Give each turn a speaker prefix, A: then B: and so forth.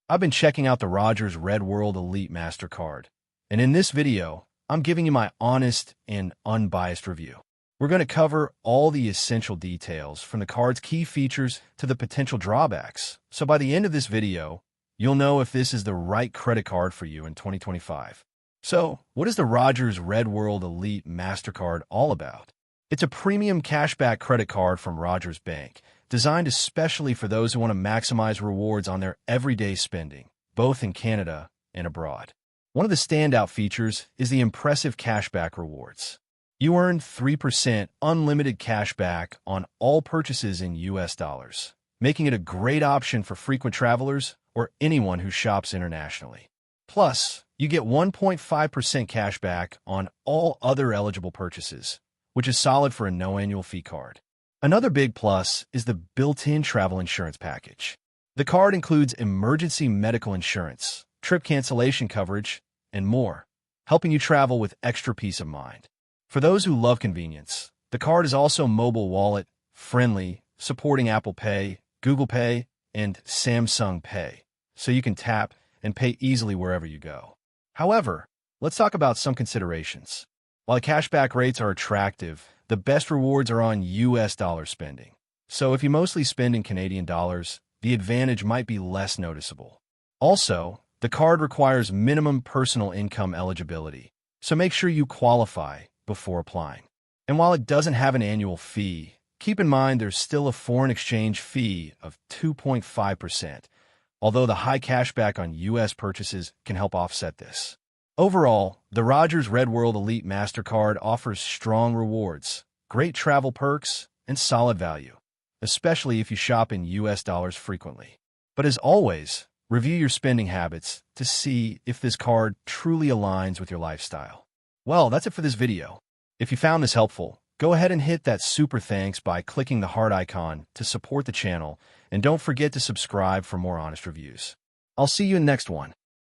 A: I've been checking out the Rogers Red World Elite Mastercard, and in this video, I'm giving you my honest and unbiased review. We're going to cover all the essential details from the card's key features to the potential drawbacks. So by the end of this video, you'll know if this is the right credit card for you in 2025. So, what is the Rogers Red World Elite Mastercard all about? It's a premium cashback credit card from Rogers Bank, designed especially for those who want to maximize rewards on their everyday spending, both in Canada and abroad. One of the standout features is the impressive cashback rewards. You earn 3% unlimited cashback on all purchases in US dollars, making it a great option for frequent travelers or anyone who shops internationally. Plus, you get 1.5% cashback on all other eligible purchases, which is solid for a no annual fee card. Another big plus is the built-in travel insurance package. The card includes emergency medical insurance, trip cancellation coverage, and more, helping you travel with extra peace of mind. For those who love convenience, the card is also mobile wallet friendly, supporting Apple Pay, Google Pay, and Samsung Pay, so you can tap and pay easily wherever you go. However, let's talk about some considerations. While cashback rates are attractive, the best rewards are on US dollar spending. So if you mostly spend in Canadian dollars, the advantage might be less noticeable. Also, the card requires minimum personal income eligibility, so make sure you qualify before applying. And while it doesn't have an annual fee, keep in mind there's still a foreign exchange fee of 2.5%, although the high cashback on US purchases can help offset this. Overall, the Rogers Red World Elite Mastercard offers strong rewards, great travel perks, and solid value, especially if you shop in US dollars frequently. But as always, review your spending habits to see if this card truly aligns with your lifestyle. Well, that's it for this video. If you found this helpful, go ahead and hit that super thanks by clicking the heart icon to support the channel, and don't forget to subscribe for more honest reviews. I'll see you in the next one.